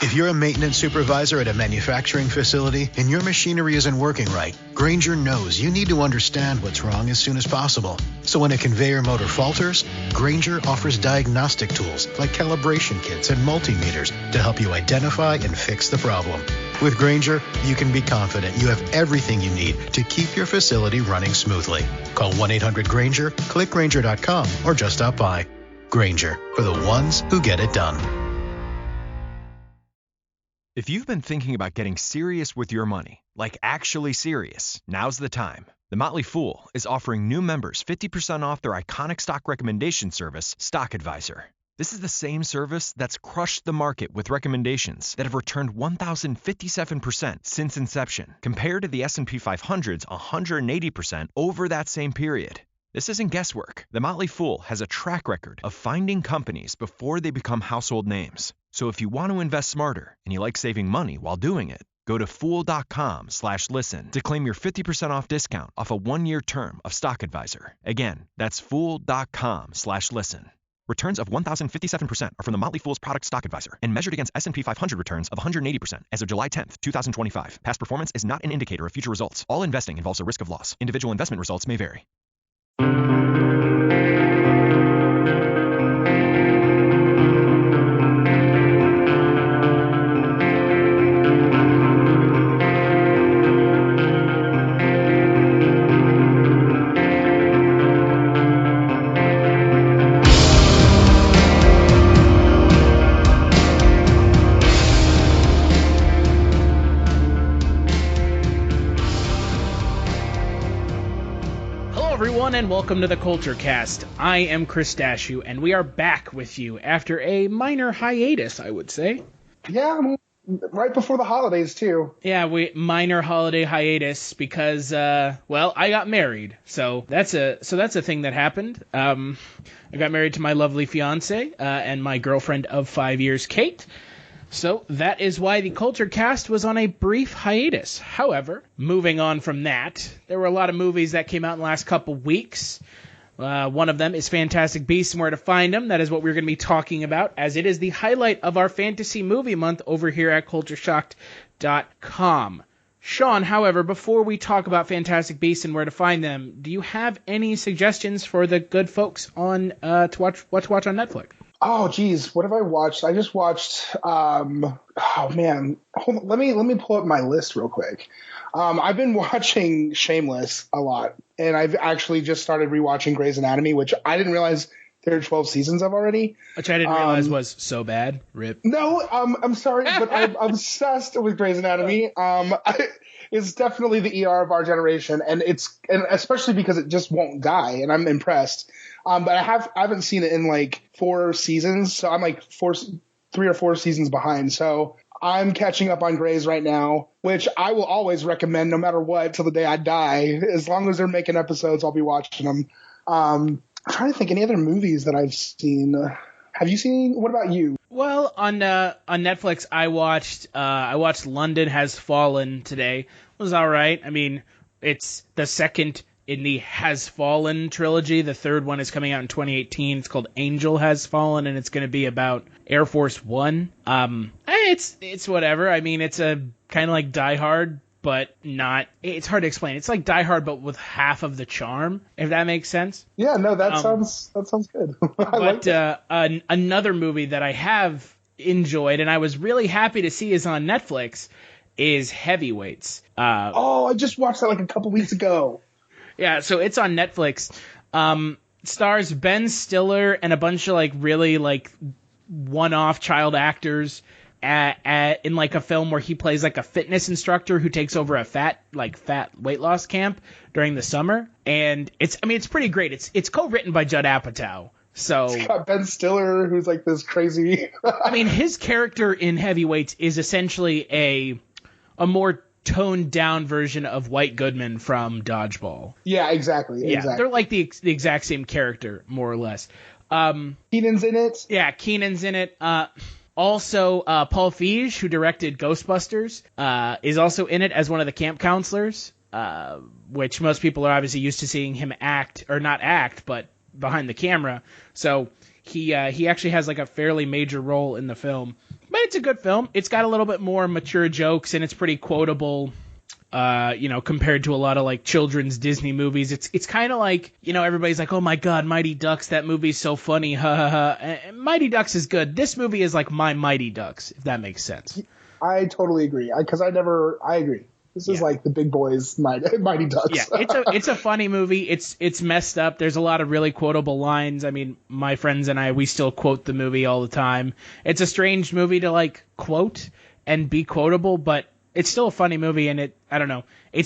If you're a maintenance supervisor at a manufacturing facility and your machinery isn't working right, Grainger knows you need to understand what's wrong as soon as possible. So when a conveyor motor falters, Grainger offers diagnostic tools like calibration kits and multimeters to help you identify and fix the problem. With Grainger, you can be confident you have everything you need to keep your facility running smoothly. Call 1-800-GRAINGER, click Grainger.com, or just stop by. Grainger, for the ones who get it done. If you've been thinking about getting serious with your money, like actually serious, now's the time. The Motley Fool is offering new members 50% off their iconic stock recommendation service, Stock Advisor. This is the same service that's crushed the market with recommendations that have returned 1,057% since inception, compared to the S&P 500's 180% over that same period. This isn't guesswork. The Motley Fool has a track record of finding companies before they become household names. So if you want to invest smarter and you like saving money while doing it, go to fool.com/listen to claim your 50% off discount off a 1-year term of Stock Advisor. Again, that's fool.com/listen. Returns of 1,057% are from the Motley Fool's product Stock Advisor and measured against S&P 500 returns of 180% as of July 10th, 2025. Past performance is not an indicator of future results. All investing involves a risk of loss. Individual investment results may vary. And welcome to the Kulturecast. I am Chris Stachiw, and we are back with you after a minor hiatus, I would say. Yeah, right before the holidays, too. Yeah, minor holiday hiatus because, I got married. So that's a thing that happened. I got married to my lovely fiance and my girlfriend of 5 years, Kate. So that is why the Kulturecast was on a brief hiatus. However, moving on from that, there were a lot of movies that came out in the last couple weeks. One of them is Fantastic Beasts and Where to Find Them. That is what we're going to be talking about, as it is the highlight of our fantasy movie month over here at cultureshocked.com. Sean, however, before we talk about Fantastic Beasts and Where to Find Them, do you have any suggestions for the good folks on to watch on Netflix? Oh, geez, what have I watched? I just watched, hold on, let me pull up my list real quick. I've been watching Shameless a lot, and I've actually just started rewatching Grey's Anatomy, which I didn't realize there are 12 seasons of already. Which I didn't realize was so bad. Rip. No, I'm sorry, but I'm obsessed with Grey's Anatomy. It's definitely the ER of our generation, and especially because it just won't die, and I'm impressed. But I haven't seen it in like 4 seasons, so I'm like 3 or 4 seasons behind. So I'm catching up on Grey's right now, which I will always recommend no matter what till the day I die. As long as they're making episodes, I'll be watching them. I'm trying to think any other movies that I've seen. Have you seen? What about you? Well, on Netflix, I watched London Has Fallen today. It was all right. I mean, it's the second in the Has Fallen trilogy. The third one is coming out in 2018. It's called Angel Has Fallen, and it's going to be about Air Force One. It's whatever. I mean, it's a kind of like Die Hard, but not. It's hard to explain. It's like Die Hard, but with half of the charm, if that makes sense. Yeah, no, that sounds good. Another movie that I have enjoyed and I was really happy to see is on Netflix is Heavyweights. I just watched that like a couple weeks ago. Yeah, so it's on Netflix. Stars Ben Stiller and a bunch of like really like one-off child actors in like a film where he plays like a fitness instructor who takes over a fat weight loss camp during the summer, and it's pretty great. It's co-written by Judd Apatow. So it's got Ben Stiller, who's like this crazy. I mean, his character in Heavyweights is essentially a more toned down version of White Goodman from Dodgeball. Yeah, exactly. Yeah, they're like the exact same character, more or less. Keenan's in it. Yeah, Keenan's in it. Also, Paul Feig, who directed Ghostbusters, is also in it as one of the camp counselors, which most people are obviously used to seeing him act, or not act, but behind the camera. So he actually has like a fairly major role in the film. But it's a good film. It's got a little bit more mature jokes, and it's pretty quotable, compared to a lot of, like, children's Disney movies. It's kind of like, everybody's like, oh my god, Mighty Ducks, that movie's so funny, ha ha ha. And Mighty Ducks is good. This movie is like my Mighty Ducks, if that makes sense. I totally agree. I agree. This is like the big boys Mighty Ducks. Yeah, it's a funny movie. It's messed up. There's a lot of really quotable lines. I mean, my friends and I, we still quote the movie all the time. It's a strange movie to, like, quote and be quotable, but it's still a funny movie, and it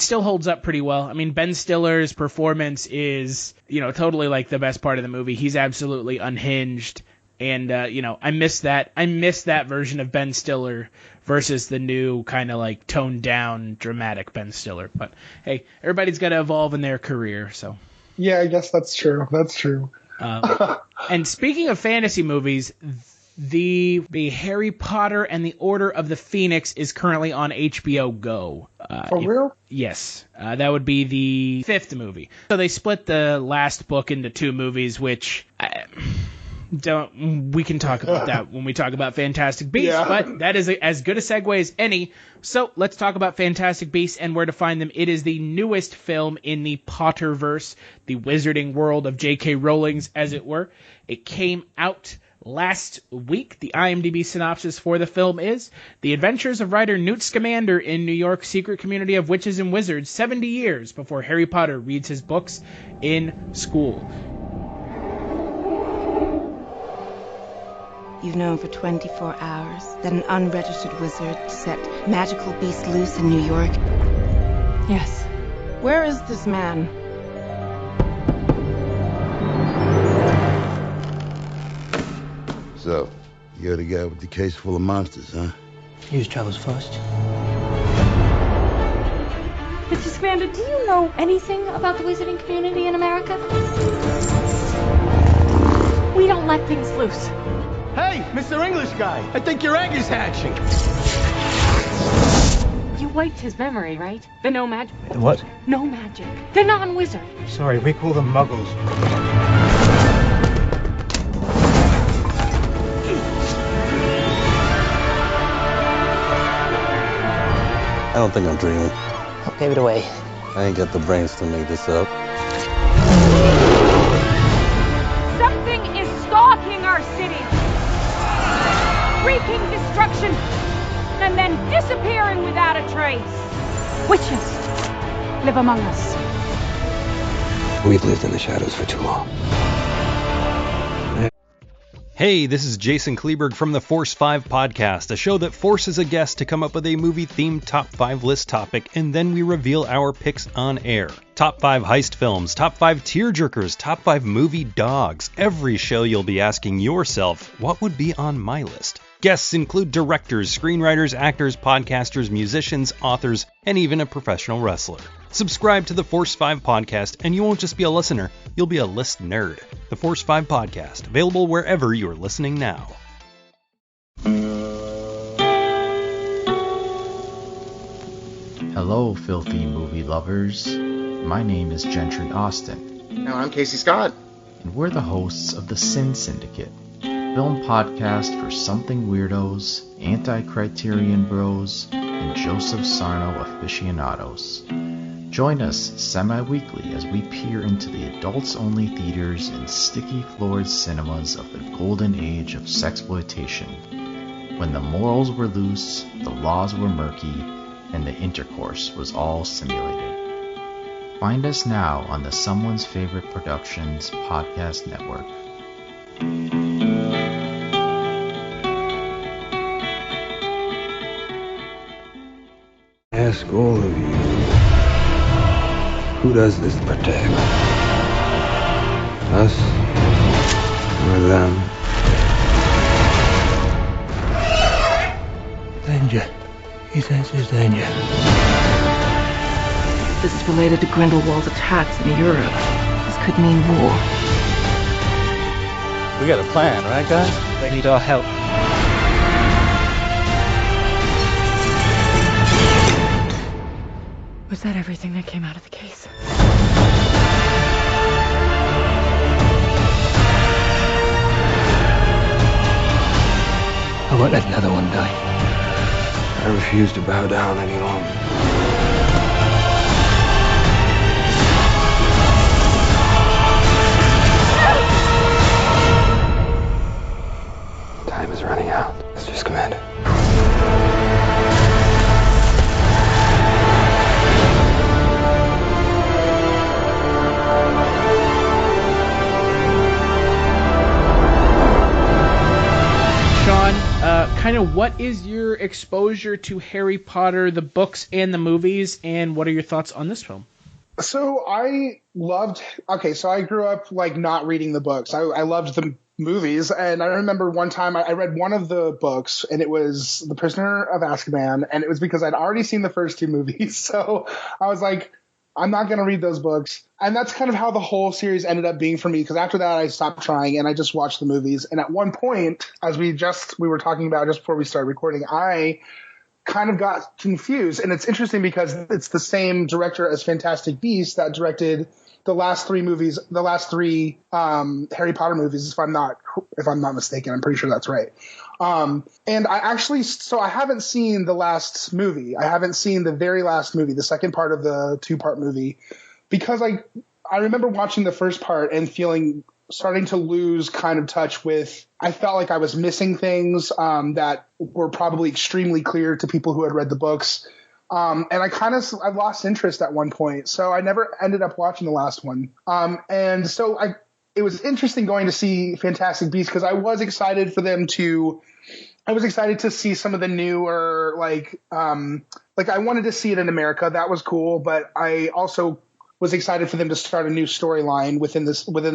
still holds up pretty well. I mean, Ben Stiller's performance is, totally, like, the best part of the movie. He's absolutely unhinged. And, I miss that. I miss that version of Ben Stiller versus the new kind of, like, toned down, dramatic Ben Stiller. But, hey, everybody's got to evolve in their career, so. Yeah, I guess that's true. That's true. And speaking of fantasy movies, the Harry Potter and the Order of the Phoenix is currently on HBO Go. For real? Yes. That would be the 5th movie. So they split the last book into 2 movies, which... we can talk about that when we talk about Fantastic Beasts, but that is as good a segue as any. So let's talk about Fantastic Beasts and where to find them. It is the newest film in the Potterverse, the wizarding world of J.K. Rowling's, as it were. It came out last week. The IMDb synopsis for the film is: the adventures of writer Newt Scamander in New York's secret community of witches and wizards 70 years before Harry Potter reads his books in school. You've known for 24 hours that an unregistered wizard set magical beasts loose in New York? Yes. Where is this man? So, you're the guy with the case full of monsters, huh? Whose travels first? Mr. Scamander, do you know anything about the wizarding community in America? We don't let things loose. Hey, Mr. English guy, I think your egg is hatching. You wiped his memory, right? The No-Maj. The what? No magic. The non-wizard. Sorry, we call them muggles. I don't think I'm dreaming. I'll give it away. I ain't got the brains to make this up. Something is stalking our city. Wreaking destruction. And then disappearing without a trace. Witches live among us. We've lived in the shadows for too long. Hey, this is Jason Kleberg from the Force 5 podcast, a show that forces a guest to come up with a movie-themed top 5 list topic, and then we reveal our picks on air. Top 5 heist films, top 5 tearjerkers, top 5 movie dogs. Every show you'll be asking yourself, what would be on my list? Guests include directors, screenwriters, actors, podcasters, musicians, authors, and even a professional wrestler. Subscribe to the Force 5 podcast, and you won't just be a listener, you'll be a list nerd. The Force 5 podcast, available wherever you're listening now. Hello, filthy movie lovers. My name is Gentry Austin. And I'm Casey Scott. And we're the hosts of the Sin Syndicate, film podcast for something weirdos, anti-criterion bros, and Joseph Sarno aficionados. Join us semi-weekly as we peer into the adults-only theaters and sticky-floored cinemas of the golden age of sexploitation, when the morals were loose, the laws were murky, and the intercourse was all simulated. Find us now on the Someone's Favorite Productions podcast network. Ask all of you, who does this protect? Us or them? Danger. He says there's danger. This is related to Grindelwald's attacks in Europe. This could mean war. We got a plan, right, guys? They need our help. Was that everything that came out of the case? I won't let another one die. I refuse to bow down any longer. Time is running out, Mr. Scamander. Kind of what is your exposure to Harry Potter, the books and the movies, and what are your thoughts on this film? So I grew up like not reading the books. I loved the movies, and I remember one time I read one of the books, and it was The Prisoner of Azkaban, and it was because I'd already seen the first two movies. So I was like, I'm not going to read those books. And that's kind of how the whole series ended up being for me, because after that I stopped trying and I just watched the movies. And at one point, as we were talking about just before we started recording, I kind of got confused. And it's interesting because it's the same director as Fantastic Beasts that directed the last three Harry Potter movies, if I'm not mistaken. I'm pretty sure that's right. And I haven't seen the last movie. I haven't seen the very last movie, the second part of the 2-part movie, because I remember watching the first part and starting to lose kind of touch with, I felt like I was missing things that were probably extremely clear to people who had read the books. And I lost interest at one point. So I never ended up watching the last one. And so it was interesting going to see Fantastic Beasts, because I was excited to see some of the newer, I wanted to see it in America. That was cool. But I also was excited for them to start a new storyline within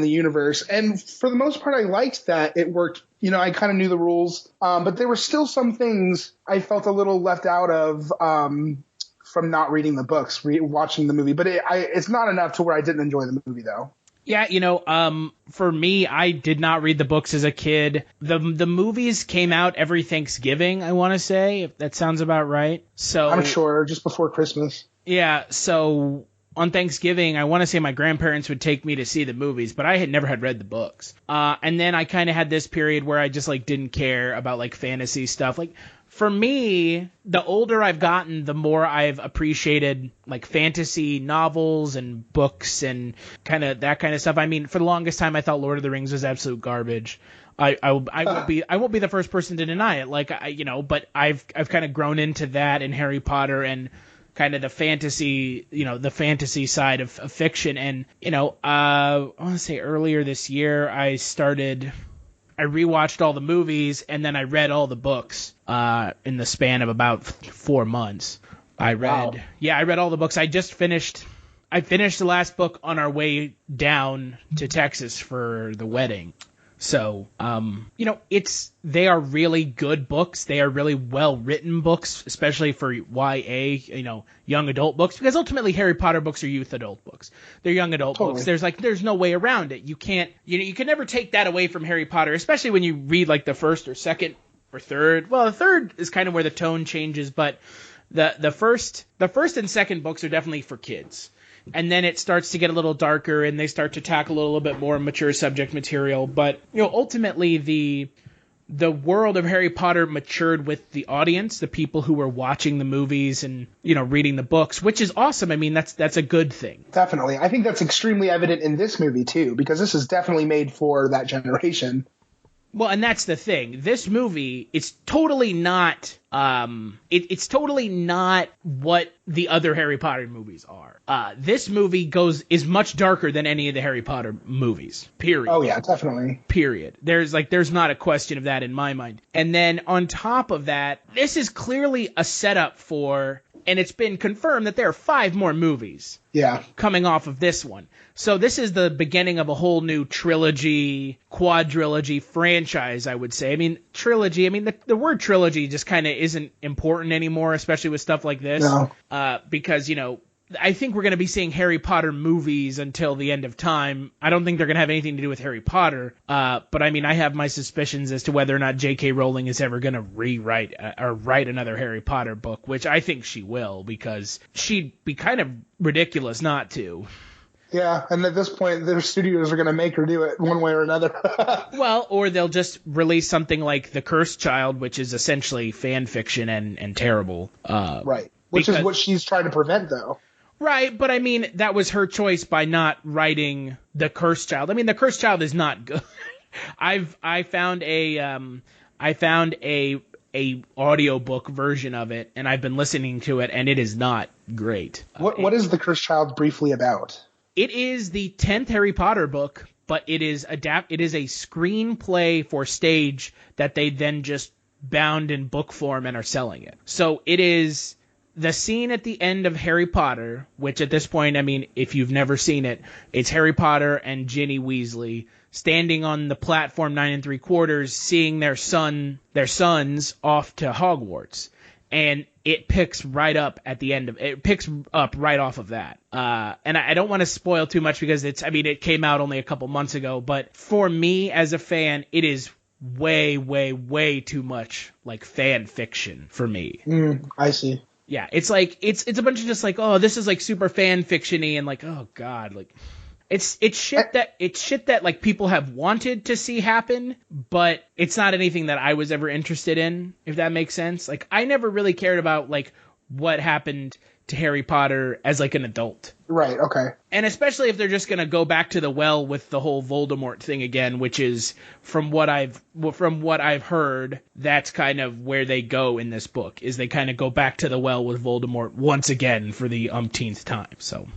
the universe. And for the most part, I liked that it worked. I kind of knew the rules, but there were still some things I felt a little left out of from not reading the books, watching the movie. But it's not enough to where I didn't enjoy the movie, though. Yeah, for me, I did not read the books as a kid. The movies came out every Thanksgiving, I want to say, if that sounds about right. So I'm sure, just before Christmas. Yeah, so on Thanksgiving, I want to say my grandparents would take me to see the movies, but I had never read the books. And then I kind of had this period where I just didn't care about fantasy stuff. For me, the older I've gotten, the more I've appreciated fantasy novels and books and kind of that kind of stuff. I mean, for the longest time, I thought Lord of the Rings was absolute garbage. I won't be the first person to deny it. But I've kind of grown into that in Harry Potter and kind of the fantasy side of fiction. And, I want to say earlier this year, I rewatched all the movies and then I read all the books in the span of about 4 months. I read all the books. I finished the last book on our way down to Texas for the wedding. So, they are really good books. They are really well-written books, especially for YA, young adult books, because ultimately Harry Potter books are youth adult books. They're young adult books. There's no way around it. You can't, you can never take that away from Harry Potter, especially when you read the first or second or third. Well, the third is kind of where the tone changes, but the first and second books are definitely for kids. And then it starts to get a little darker, and they start to tackle a little bit more mature subject material. But ultimately, the world of Harry Potter matured with the audience, the people who were watching the movies and reading the books, which is awesome. I mean, that's a good thing. Definitely, I think that's extremely evident in this movie too, because this is definitely made for that generation. Well, and that's the thing. This movie, it's totally not. It's totally not what the other Harry Potter movies are. This movie is much darker than any of the Harry Potter movies. Period. Oh yeah, definitely. Period. There's not a question of that in my mind. And then on top of that, this is clearly a setup for, and it's been confirmed that there are 5 more movies. Yeah. Coming off of this one. So this is the beginning of a whole new trilogy, quadrilogy franchise, I would say. I mean, trilogy, the word trilogy just kind of isn't important anymore, especially with stuff like this. No. Because, I think we're going to be seeing Harry Potter movies until the end of time. I don't think they're going to have anything to do with Harry Potter. But I have my suspicions as to whether or not J.K. Rowling is ever going to rewrite or write another Harry Potter book, which I think she will, because she'd be kind of ridiculous not to. Yeah, and at this point, their studios are going to make her do it one way or another. Well, or they'll just release something like The Cursed Child, which is essentially fan fiction and terrible. Right, which is what she's trying to prevent, though. Right, but I mean, that was her choice by not writing The Cursed Child. I mean, The Cursed Child is not good. I found a audiobook version of it, and I've been listening to it, and it is not great. What is The Cursed Child briefly about? It is the 10th Harry Potter book, but it is a screenplay for stage that they then just bound in book form and are selling it. So it is the scene at the end of Harry Potter, which at this point, I mean, if you've never seen it, it's Harry Potter and Ginny Weasley standing on the platform 9 3/4, seeing their sons off to Hogwarts. And it picks right up at the end of it. Picks up right off of that. And I don't want to spoil too much because it came out only a couple months ago. But for me as a fan, it is way, way, way too much like fan fiction for me. I see. Yeah, it's like it's a bunch of just like, oh, this is like super fan fiction-y and like, oh god, like it's shit that like people have wanted to see happen, but it's not anything that I was ever interested in, if that makes sense. Like I never really cared about like what happened to Harry Potter as like an adult. Right, okay. And especially if they're just going to go back to the well with the whole Voldemort thing again, which is from what I've heard, that's kind of where they go in this book, is they kind of go back to the well with Voldemort once again for the umpteenth time. So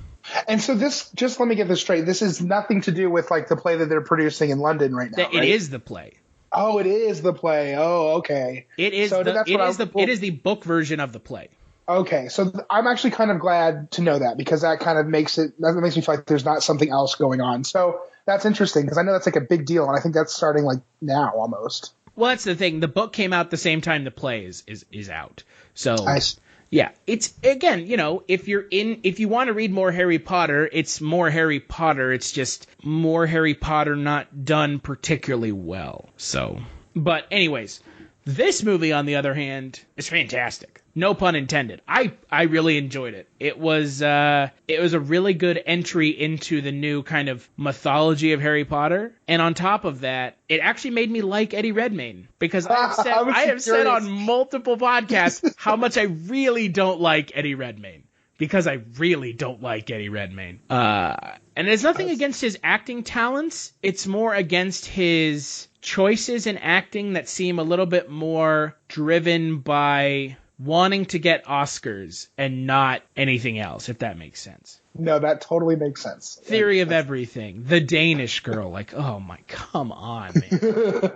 And so this, just let me get this straight. This is nothing to do with like the play that they're producing in London right now. It is the play. Oh, it is the play. Oh, okay. It is the book version of the play. Okay, so I'm actually kind of glad to know that, because that kind of makes me feel like there's not something else going on. So that's interesting, because I know that's like a big deal, and I think that's starting like now almost. Well, that's the thing. The book came out the same time the play is out. So Nice. Yeah, it's, again, you know, if you want to read more Harry Potter, it's more Harry Potter. It's just more Harry Potter not done particularly well. So, but anyways, this movie, on the other hand, is fantastic. No pun intended. I really enjoyed it. It was a really good entry into the new kind of mythology of Harry Potter. And on top of that, it actually made me like Eddie Redmayne, because I have said on multiple podcasts how much I really don't like Eddie Redmayne. Because I really don't like Eddie Redmayne. And it's nothing against his acting talents. It's more against his choices in acting that seem a little bit more driven by wanting to get Oscars and not anything else, if that makes sense. No, that totally makes sense. Theory of Everything, The Danish Girl, like, oh my, come on, man.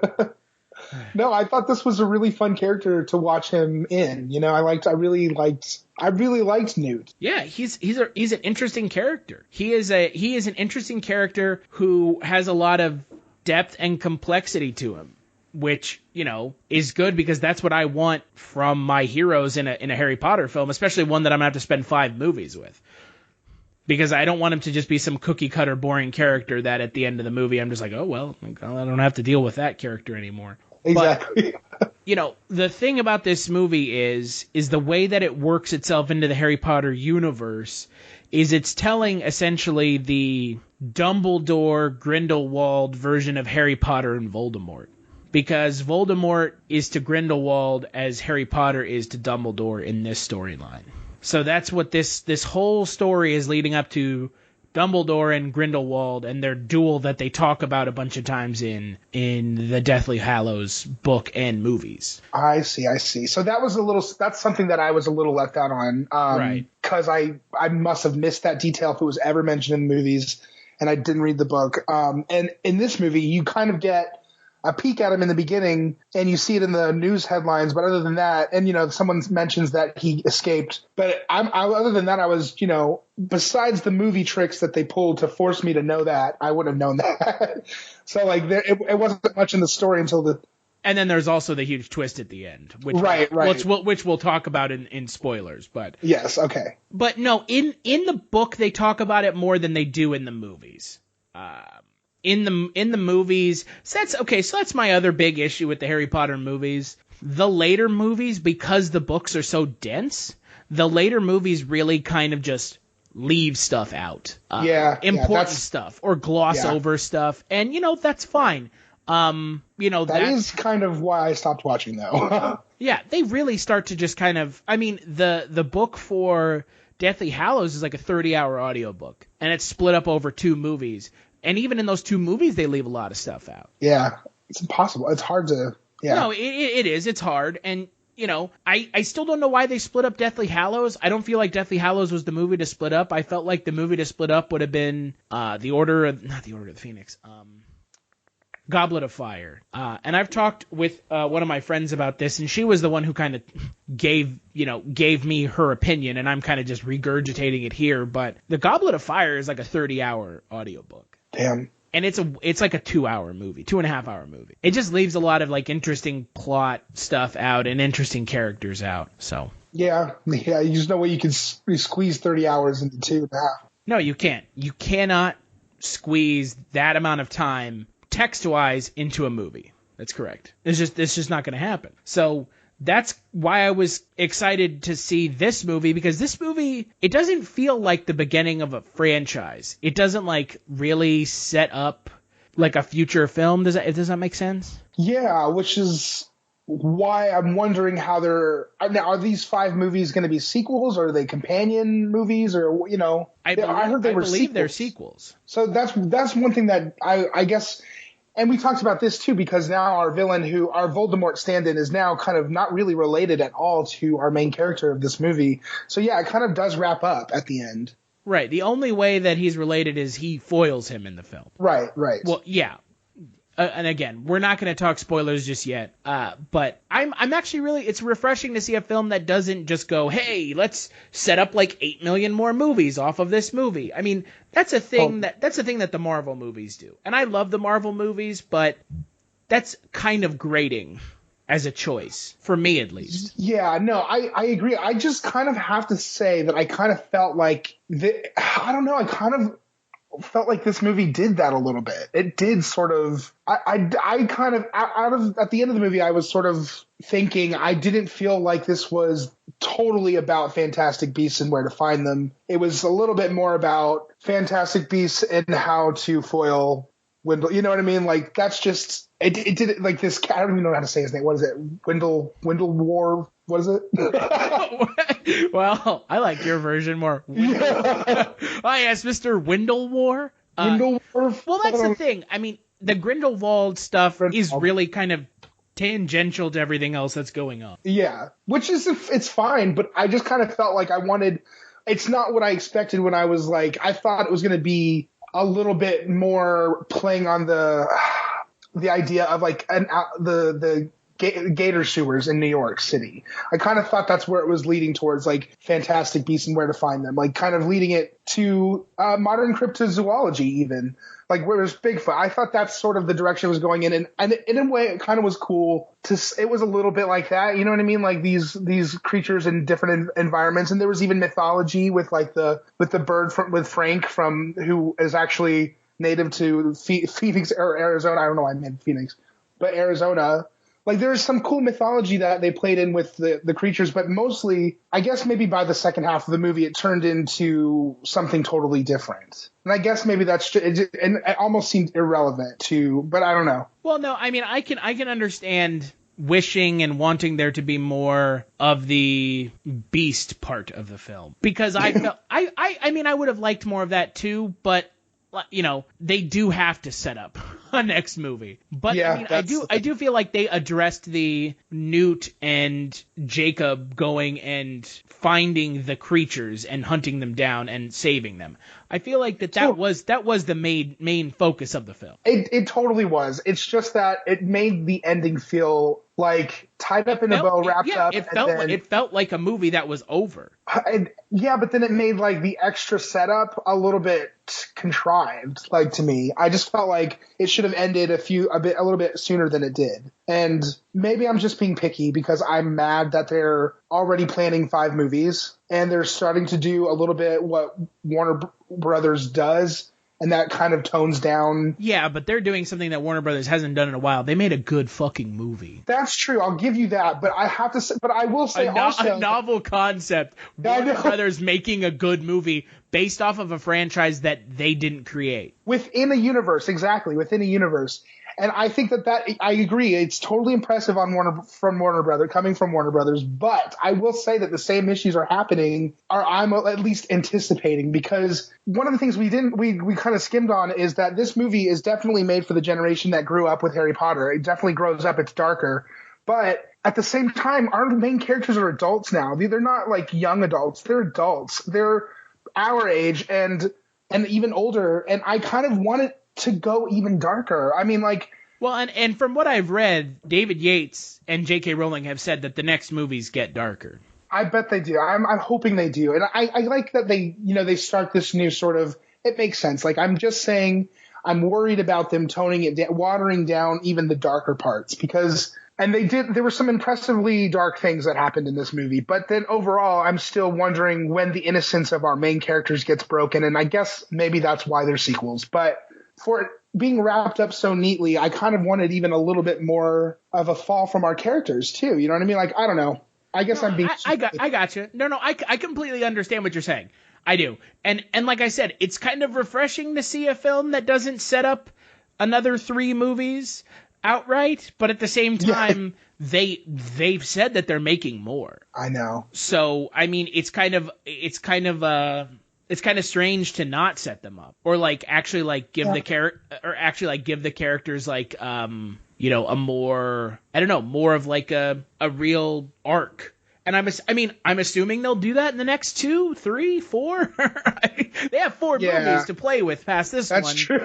No, I thought this was a really fun character to watch him in. You know, I really liked Newt. Yeah, he's an interesting character. He is an interesting character who has a lot of depth and complexity to him, which, you know, is good, because that's what I want from my heroes in a Harry Potter film, especially one that I'm gonna have to spend 5 movies with. Because I don't want him to just be some cookie cutter boring character that at the end of the movie I'm just like, oh well, I don't have to deal with that character anymore. Exactly. But, you know, the thing about this movie is the way that it works itself into the Harry Potter universe is it's telling essentially the Dumbledore Grindelwald version of Harry Potter and Voldemort. Because Voldemort is to Grindelwald as Harry Potter is to Dumbledore in this storyline. So that's what this whole story is leading up to, Dumbledore and Grindelwald and their duel that they talk about a bunch of times in the Deathly Hallows book and movies. I see. So that's something that I was a little left out on. Right. Because I must have missed that detail if it was ever mentioned in the movies and I didn't read the book. And in this movie, you kind of get a peek at him in the beginning and you see it in the news headlines. But other than that, and, you know, someone mentions that he escaped. But other than that, I was, you know, besides the movie tricks that they pulled to force me to know that, I wouldn't have known that. So, like, it wasn't much in the story until the... And then there's also the huge twist at the end, which we'll talk about in spoilers. But yes, okay. But no, in the book they talk about it more than they do in the movies. In the movies, so that's my other big issue with the Harry Potter movies. The later movies, because the books are so dense, the later movies really kind of just leave stuff out. Important stuff or gloss over stuff. And, that's fine. That is kind of why I stopped watching, though. Yeah, they really start to just kind of, the book for Deathly Hallows is like a 30-hour audiobook, and it's split up over 2 movies. And even in those 2 movies, they leave a lot of stuff out. Yeah, it's impossible. It's hard to, No, it is. It's hard. And, I still don't know why they split up Deathly Hallows. I don't feel like Deathly Hallows was the movie to split up. I felt like the movie to split up would have been not the Order of the Phoenix, Goblet of Fire. And I've talked with one of my friends about this, and she was the one who kind of gave me her opinion, and I'm kind of just regurgitating it here. But the Goblet of Fire is like a 30-hour audiobook. Damn. And it's like a 2-hour movie, 2.5-hour movie. It just leaves a lot of like interesting plot stuff out and interesting characters out. So yeah, you just know what you can squeeze 30 hours into 2.5. No, you can't. You cannot squeeze that amount of time text-wise into a movie. That's correct. It's just not going to happen. So that's why I was excited to see this movie, because this movie, it doesn't feel like the beginning of a franchise. It doesn't like really set up like a future film. Does that make sense? Yeah, which is why I'm wondering how are these 5 movies going to be sequels, or are they companion movies, or I heard they were sequels. They're sequels. So that's one thing that I guess. And we talked about this, too, because now our villain, our Voldemort stand-in, is now kind of not really related at all to our main character of this movie. So, yeah, it kind of does wrap up at the end. Right. The only way that he's related is he foils him in the film. Right. Well, yeah. And again, we're not going to talk spoilers just yet. But I'm actually it's refreshing to see a film that doesn't just go, hey, let's set up like 8 million more movies off of this movie. I mean, that's a thing that the Marvel movies do. And I love the Marvel movies, but that's kind of grating as a choice, for me at least. Yeah, no, I agree. I just kind of have to say that I kind of felt like I kind of felt like this movie did that a little bit. It did sort of. I kind of at the end of the movie, I was sort of thinking I didn't feel like this was totally about Fantastic Beasts and where to find them. It was a little bit more about Fantastic Beasts and how to foil Wendell. You know what I mean? Like that's just it did it like this. I don't even know how to say his name. What is it? Wendell War. What is it? Well, I like your version more. Yeah. Oh, yes, Mr. Windlewar. Windlewar? Well, that's the thing. I mean, the Grindelwald stuff is really kind of tangential to everything else that's going on. Yeah, which is, it's fine, but I just kind of felt like it's not what I expected when I was like, I thought it was going to be a little bit more playing on the idea of like the gator sewers in New York City. I kind of thought that's where it was leading towards, like Fantastic Beasts and where to find them, like kind of leading it to modern cryptozoology even, like where there's Bigfoot. I thought that's sort of the direction it was going in, and in a way it kind of was cool it was a little bit like that, you know what I mean? Like these creatures in different environments, and there was even mythology with like the bird with Frank who is actually native to Phoenix or Arizona. I don't know why I meant Phoenix, but Arizona. Like there's some cool mythology that they played in with the creatures, but mostly, I guess maybe by the second half of the movie, it turned into something totally different. And I guess maybe and it almost seemed irrelevant too, but I don't know. Well, no, I mean, I can understand wishing and wanting there to be more of the beast part of the film, because I felt, I mean, I would have liked more of that too, but they do have to set up a next movie. But yeah, I mean, I do feel like they addressed the Newt and Jacob going and finding the creatures and hunting them down and saving them. I feel like that was the main focus of the film. It totally was. It's just that it made the ending feel like tied up in a bow, wrapped up. It felt like a movie that was over. Yeah, but then it made like the extra setup a little bit contrived. Like to me, I just felt like it should have ended a little bit sooner than it did. And maybe I'm just being picky because I'm mad that they're already planning 5 movies and they're starting to do a little bit what Warner Brothers does and that kind of tones down. Yeah, but they're doing something that Warner Brothers hasn't done in a while. They made a good fucking movie. That's true. I'll give you that, but I will say also a novel concept. Warner Brothers making a good movie based off of a franchise that they didn't create. Within a universe, exactly, within a universe. And I think that I agree. It's totally impressive from Warner Brothers, coming from Warner Brothers. But I will say that the same issues are happening, or I'm at least anticipating, because one of the things we kind of skimmed on is that this movie is definitely made for the generation that grew up with Harry Potter. It definitely grows up. It's darker. But at the same time, our main characters are adults now. They're not like young adults. They're adults. They're our age and even older. And I kind of want it to go even darker. I mean, like... Well, and from what I've read, David Yates and J.K. Rowling have said that the next movies get darker. I bet they do. I'm hoping they do. And I like that they start this new sort of... It makes sense. Like, I'm just saying I'm worried about them toning it down, watering down even the darker parts, because... And there were some impressively dark things that happened in this movie. But then overall, I'm still wondering when the innocence of our main characters gets broken. And I guess maybe that's why they're sequels. But for it being wrapped up so neatly, I kind of wanted even a little bit more of a fall from our characters too. You know what I mean? Like, I don't know. I guess I'm being... I got you. No, I completely understand what you're saying. I do. And like I said, it's kind of refreshing to see a film that doesn't set up another 3 movies outright, but at the same time, they've said that they're making more. I know. So I mean, it's kind of strange to not set them up, or like actually like give the characters like a more, I don't know, more of like a real arc. And I'm assuming they'll do that in the next 2, 3, 4. They have 4 movies to play with past this one. That's true.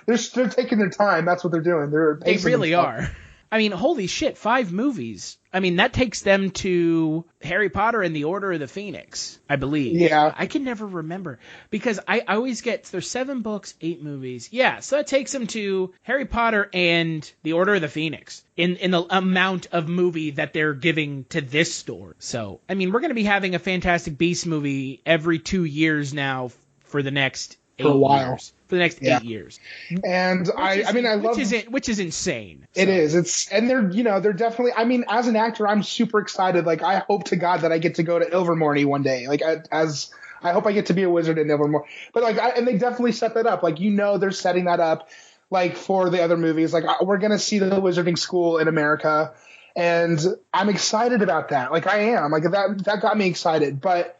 They're taking their time. That's what they're doing. They really are. I mean, holy shit, 5 movies. I mean, that takes them to Harry Potter and the Order of the Phoenix, I believe. Yeah. I can never remember, because I always get, there's 7 books, 8 movies. Yeah, so that takes them to Harry Potter and the Order of the Phoenix in the amount of movie that they're giving to this story. So, I mean, we're going to be having a Fantastic Beasts movie every 2 years now for the next 8 years. For the next 8 years. And I love... Which is insane. It is. And they're definitely... I mean, as an actor, I'm super excited. Like, I hope to God that I get to go to Ilvermorny one day. Like, I hope I get to be a wizard in Ilvermorny. But, like, and they definitely set that up. Like, they're setting that up, like, for the other movies. Like, we're going to see the wizarding school in America. And I'm excited about that. Like, I am. Like, that got me excited. But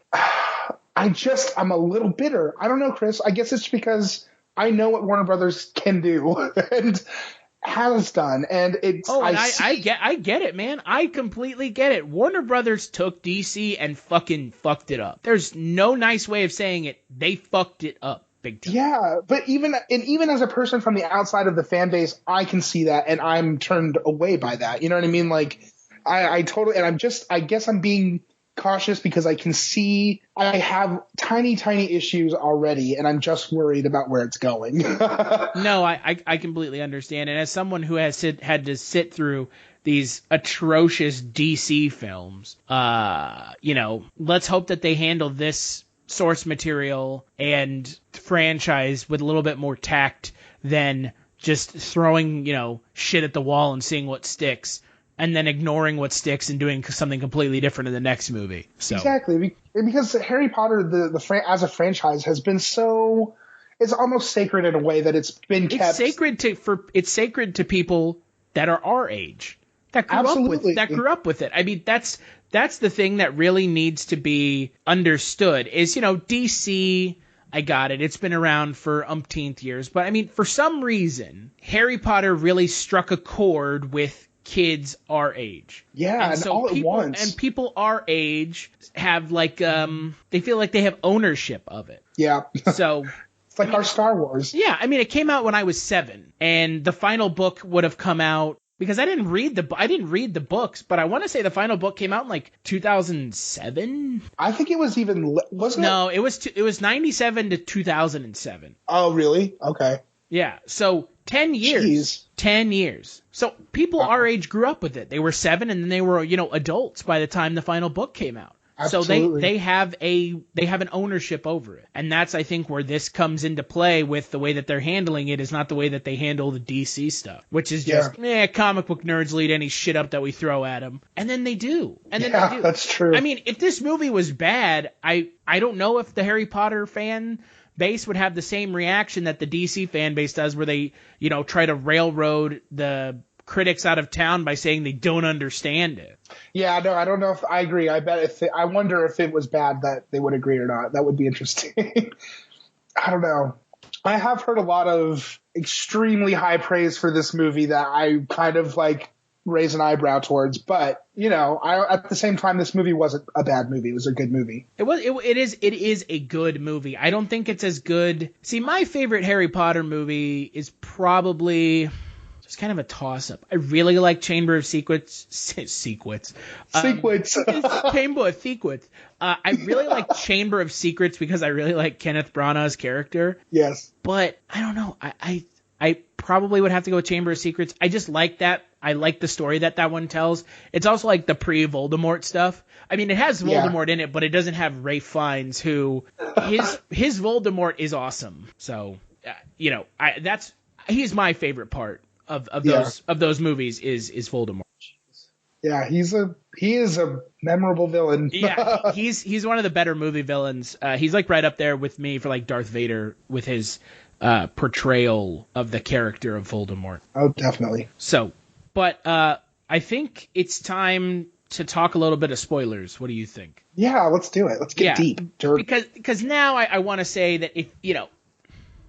I'm a little bitter. I don't know, Chris. I guess it's because... I know what Warner Brothers can do and has done, and it's. I get it, man. I completely get it. Warner Brothers took DC and fucking fucked it up. There's no nice way of saying it. They fucked it up big time. Yeah, but even as a person from the outside of the fan base, I can see that, and I'm turned away by that. You know what I mean? Like, I totally, and I guess I'm being cautious because I can see I have tiny issues already, and I'm just worried about where it's going. No, I completely understand. And as someone who has had to sit through these atrocious DC films, let's hope that they handle this source material and franchise with a little bit more tact than just throwing, shit at the wall and seeing what sticks, and then ignoring what sticks and doing something completely different in the next movie. So. Exactly, because Harry Potter, as a franchise, has been so, it's almost sacred in a way that it's been kept. It's sacred to people that are our age, that grew up with it. I mean, that's the thing that really needs to be understood. Is DC. I got it. It's been around for umpteenth years, but I mean, for some reason, Harry Potter really struck a chord with kids our age. Yeah, and so all at once. And people our age have like they feel like they have ownership of it. Yeah. So it's like our Star Wars. Yeah, I mean, it came out when I was 7, and the final book would have come out because I didn't read the books, but I want to say the final book came out in like 2007. I think it was even wasn't it? No, it was 97 to 2007. Oh, really? Okay. Yeah. So 10 years. Jeez. 10 years. So people our age grew up with it. They were 7 and then they were, adults by the time the final book came out. Absolutely. So they have an ownership over it. And that's, I think, where this comes into play with the way that they're handling it is not the way that they handle the DC stuff, which is just, comic book nerds lead any shit up that we throw at them. And then they do. And then they do. That's true. I mean, if this movie was bad, I don't know if the Harry Potter fan base would have the same reaction that the DC fan base does, where they, try to railroad the critics out of town by saying they don't understand it. Yeah, no, I don't know if I agree. I wonder if it was bad that they would agree or not. That would be interesting. I don't know. I have heard a lot of extremely high praise for this movie that I kind of raise an eyebrow towards, but at the same time, this movie wasn't a bad movie. It was a good movie. It is a good movie. I don't think it's as good. See, my favorite Harry Potter movie is probably just kind of a toss-up. I really like Chamber of Secrets. Sequence. Chamber of Secrets. I really like Chamber of Secrets because I really like Kenneth Branagh's character. Yes. But I don't know. I probably would have to go with Chamber of Secrets. I just like that. I like the story that one tells. It's also like the pre-Voldemort stuff. I mean, it has Voldemort in it, but it doesn't have Ralph Fiennes, who his Voldemort is awesome. So, he's my favorite part of those movies is Voldemort. Yeah, he is a memorable villain. Yeah, he's one of the better movie villains. He's right up there with me for Darth Vader with his portrayal of the character of Voldemort. Oh, definitely. So, but I think it's time to talk a little bit of spoilers. What do you think? Yeah, let's do it. Let's get deep. Because now I want to say that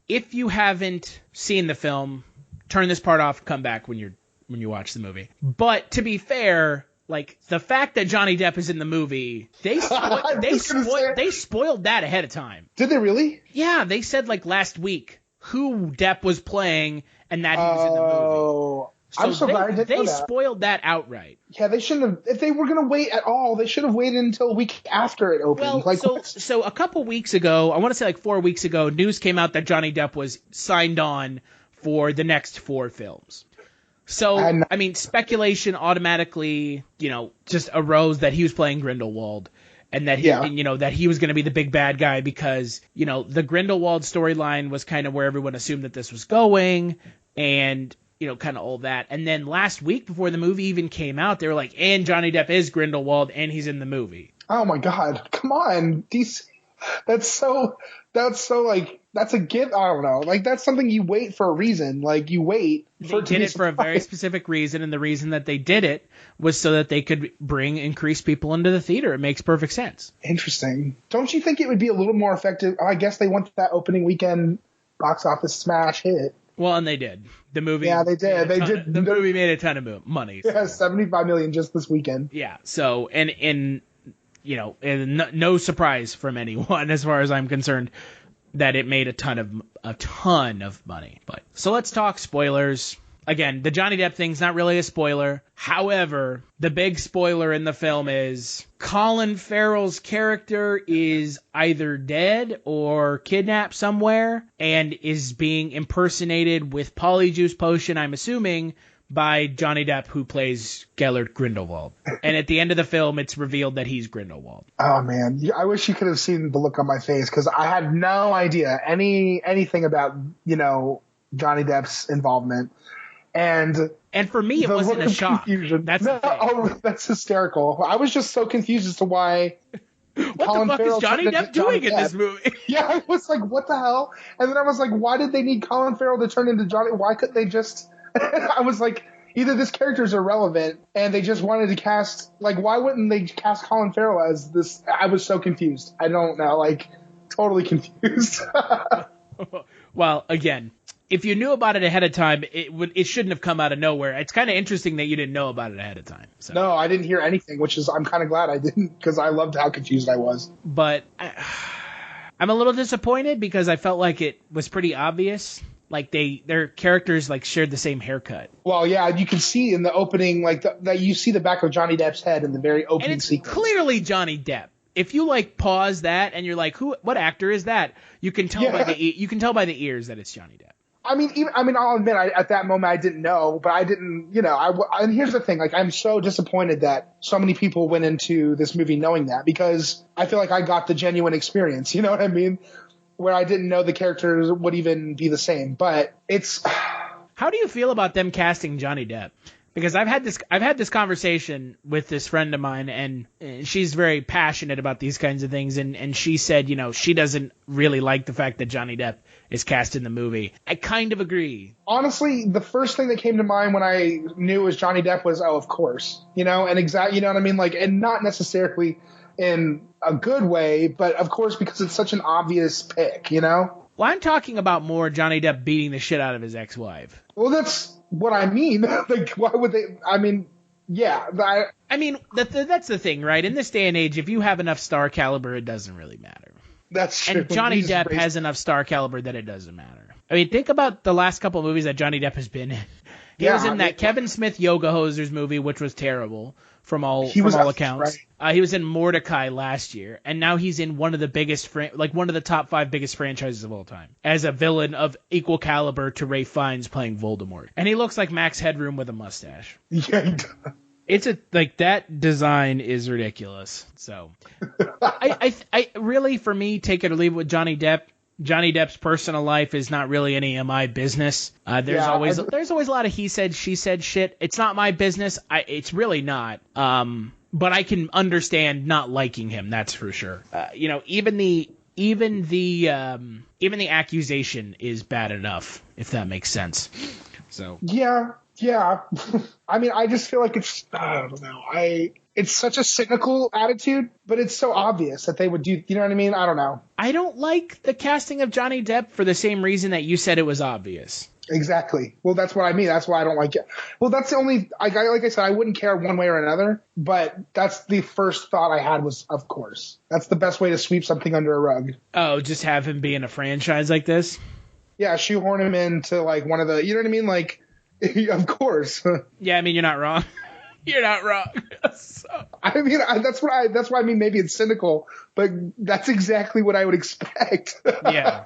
if you haven't seen the film, turn this part off, come back when you watch the movie. But to be fair, the fact that Johnny Depp is in the movie, they spoiled that ahead of time. Did they really? Yeah, they said last week who Depp was playing and that he was in the movie. So I'm so glad they spoiled that outright. Yeah, they shouldn't have. If they were going to wait at all, they should have waited until a week after it opened. Well, so a couple weeks ago, I want to say 4 weeks ago, news came out that Johnny Depp was signed on for the next 4 films. So, I mean, speculation automatically, just arose that he was playing Grindelwald and that that he was going to be the big bad guy because, the Grindelwald storyline was kind of where everyone assumed that this was going and, kind of all that. And then last week before the movie even came out, they were like, and Johnny Depp is Grindelwald and he's in the movie. Oh my God. Come on. That's a gift. I don't know. That's something you wait for a reason. You wait for it to be. They did it for a very specific reason, and the reason that they did it was so that they could bring increased people into the theater. It makes perfect sense. Interesting. Don't you think it would be a little more effective? I guess they want that opening weekend box office smash hit. Well, and they did. The movie. Yeah, they did. The movie made a ton of money. So. Yeah, $75 million just this weekend. Yeah. So, and no surprise from anyone as far as I'm concerned that it made a ton of money. But so let's talk spoilers. Again, the Johnny Depp thing's not really a spoiler. However, the big spoiler in the film is Colin Farrell's character is either dead or kidnapped somewhere and is being impersonated with Polyjuice Potion, I'm assuming, by Johnny Depp, who plays Gellert Grindelwald. And at the end of the film, it's revealed that he's Grindelwald. Oh, man. I wish you could have seen the look on my face because I had no idea anything about, Johnny Depp's involvement. And for me, it wasn't a shock. That's hysterical. I was just so confused as to why. What the fuck is Johnny Depp doing in this movie? Yeah, I was like, what the hell? And then I was like, why did they need Colin Farrell to turn into Johnny? Why couldn't they just? I was like, either this character's irrelevant and they just wanted to cast. Why wouldn't they cast Colin Farrell as this? I was so confused. I don't know. Totally confused. Well, again. If you knew about it ahead of time, it shouldn't have come out of nowhere. It's kind of interesting that you didn't know about it ahead of time. So. No, I didn't hear anything, I'm kind of glad I didn't because I loved how confused I was. But I'm a little disappointed because I felt like it was pretty obvious. Their characters shared the same haircut. Well, yeah, you can see in the opening that you see the back of Johnny Depp's head in the very opening sequence. Clearly Johnny Depp. If you pause that and you're like, what actor is that? You can tell by the ears that it's Johnny Depp. I mean, I'll admit, at that moment I didn't know, but I didn't, and here's the thing, like, I'm so disappointed that so many people went into this movie knowing that, because I feel like I got the genuine experience, you know what I mean? Where I didn't know the characters would even be the same, but it's... How do you feel about them casting Johnny Depp? Because I've had this conversation with this friend of mine, and she's very passionate about these kinds of things, and she said, she doesn't really like the fact that Johnny Depp is cast in the movie. I kind of agree. Honestly, the first thing that came to mind when I knew it was Johnny Depp was, oh, of course, and exactly, you know what I mean? Like, and not necessarily in a good way, but of course, because it's such an obvious pick, Well, I'm talking about more Johnny Depp beating the shit out of his ex-wife. Well, that's what I mean. Like, why would they? I mean, yeah. That's the thing, right? In this day and age, if you have enough star caliber, it doesn't really matter. That's true. And Johnny Depp has enough star caliber that it doesn't matter. I mean, think about the last couple of movies that Johnny Depp has been in. He was in that Kevin Smith Yoga Hosers movie, which was terrible from all accounts. Right. He was in Mordecai last year, and now he's in one of the biggest, one of the top 5 biggest franchises of all time, as a villain of equal caliber to Ralph Fiennes playing Voldemort. And he looks like Max Headroom with a mustache. Yeah, he does. It's that design is ridiculous. So, I really, for me, take it or leave it with Johnny Depp. Johnny Depp's personal life is not really any of my business. There's always a lot of he said, she said shit. It's not my business. It's really not. But I can understand not liking him. That's for sure. Even the accusation is bad enough, if that makes sense. So yeah. I mean, I just feel like I don't know. It's such a cynical attitude, but it's so obvious that they would do, you know what I mean? I don't know. I don't like the casting of Johnny Depp for the same reason that you said it was obvious. Exactly. Well, that's what I mean. That's why I don't like it. Well, that's the only, like I said, I wouldn't care one way or another, but that's the first thought I had was, of course. That's the best way to sweep something under a rug. Oh, just have him be in a franchise like this? Yeah, shoehorn him into like one of the, you know what I mean? Like, of course. Yeah, I mean, you're not wrong. You're not wrong. So. I mean, that's why I mean, maybe it's cynical, but that's exactly what I would expect. Yeah.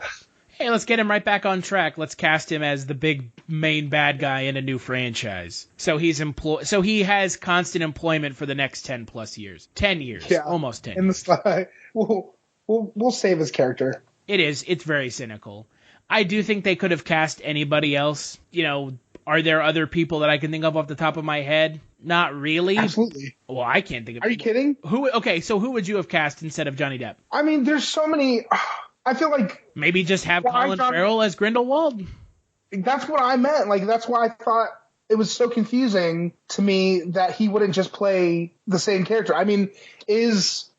Hey, let's get him right back on track. Let's cast him as the big main bad guy in a new franchise. So he has constant employment for the next 10 plus years. 10 years. Yeah. Almost 10. In the slide. We'll save his character. It is. It's very cynical. I do think they could have cast anybody else. Are there other people that I can think of off the top of my head? Not really. Absolutely. Well, I can't think of. Are you kidding? Okay, so who would you have cast instead of Johnny Depp? I mean, there's so many. I feel like maybe just have Colin Farrell as Grindelwald. That's what I meant. Like, that's why I thought it was so confusing to me that he wouldn't just play the same character. I mean,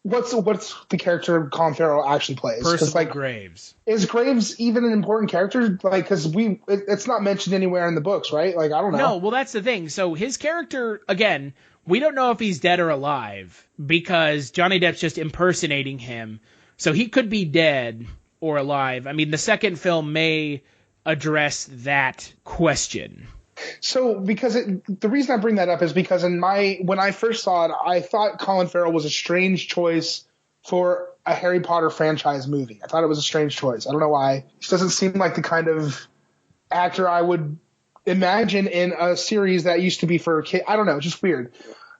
what's the character Colin Farrell actually plays? Percival Graves. Is Graves even an important character? Like, because it's not mentioned anywhere in the books, right? Like, I don't know. No, well, that's the thing. So his character, again, we don't know if he's dead or alive because Johnny Depp's just impersonating him. So he could be dead or alive. I mean, the second film may address that question. So, because the reason I bring that up is because when I first saw it, I thought Colin Farrell was a strange choice for a Harry Potter franchise movie. I thought it was a strange choice. I don't know why. He doesn't seem like the kind of actor I would imagine in a series that used to be for kids. I don't know, just weird.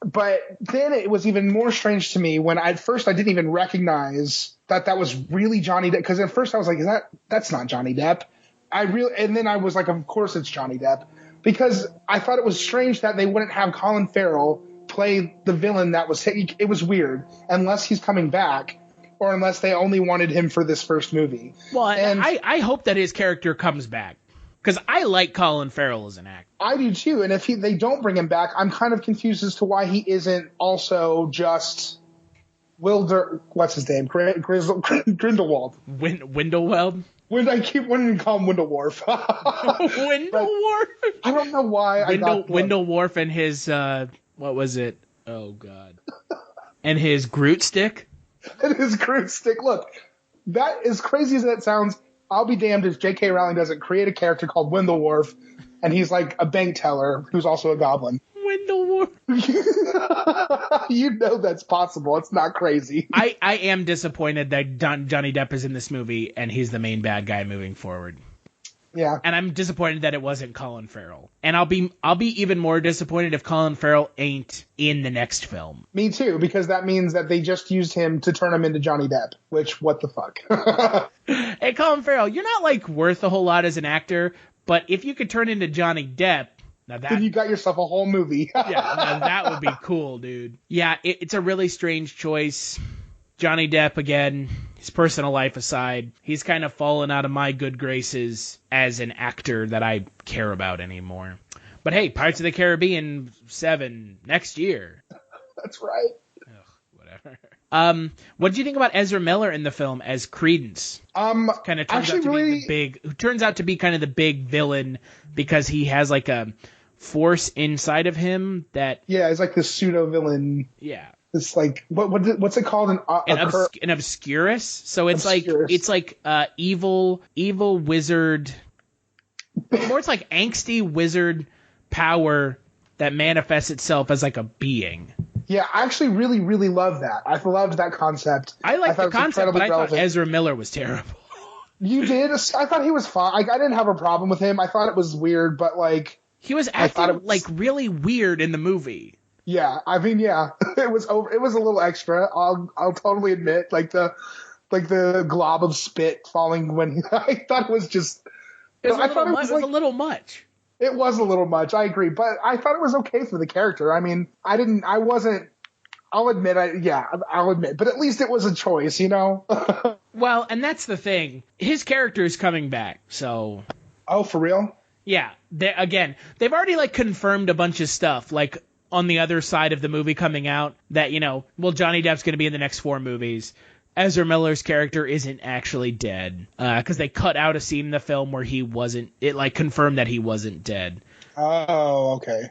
But then it was even more strange to me when at first I didn't even recognize that was really Johnny Depp. Because at first I was like, that's not Johnny Depp. And then I was like, of course it's Johnny Depp. Because I thought it was strange that they wouldn't have Colin Farrell play the villain that was – it was weird unless he's coming back or unless they only wanted him for this first movie. Well, and I hope that his character comes back because I like Colin Farrell as an actor. I do too, and if they don't bring him back, I'm kind of confused as to why he isn't also just what's his name? Grindelwald. Windelwald? I keep wanting to call him Windlewarf. Windlewarf? I don't know why Windlewarf and his, what was it? Oh, God. And his Groot stick? And his Groot stick. Look, that as crazy as that sounds, I'll be damned if J.K. Rowling doesn't create a character called Windlewarf, and he's like a bank teller who's also a goblin. Windlewarf. You know that's possible. It's not crazy. I am disappointed that Johnny Depp is in this movie and he's the main bad guy moving forward. Yeah. And I'm disappointed that it wasn't Colin Farrell. And I'll be even more disappointed if Colin Farrell ain't in the next film. Me too, because that means that they just used him to turn him into Johnny Depp, which, what the fuck? Hey, Colin Farrell, you're not, like, worth a whole lot as an actor, but if you could turn into Johnny Depp, then you got yourself a whole movie. Yeah, now that would be cool, dude. Yeah, it's a really strange choice. Johnny Depp, again, his personal life aside, he's kind of fallen out of my good graces as an actor that I care about anymore. But hey, Pirates of the Caribbean 7 next year. That's right. Whatever. What did you think about Ezra Miller in the film as Credence? Kind of turns out to be kind of the big villain because he has like a force inside of him that it's like this pseudo villain. Yeah. It's like what's it called? An obscurus. So it's like evil wizard. More, it's like angsty wizard power that manifests itself as like a being. Yeah, I actually really, really love that. I loved that concept. I liked the concept, but I thought Ezra Miller was terrible. You did? I thought he was fine. Like, I didn't have a problem with him. I thought it was weird, but like he was acting like really weird in the movie. Yeah, I mean, yeah, it was a little extra. I'll totally admit, like the glob of spit falling when I thought it was just. It was a little much. It was a little much. I agree, but I thought it was okay for the character. I mean, I'll admit, but at least it was a choice, you know. Well, and that's the thing. His character is coming back, so. Oh, for real? Yeah. They've already like confirmed a bunch of stuff, like on the other side of the movie coming out that, you know, well, Johnny Depp's going to be in the next 4 movies. Ezra Miller's character isn't actually dead because they cut out a scene in the film where he wasn't. It like confirmed that he wasn't dead. Oh, okay.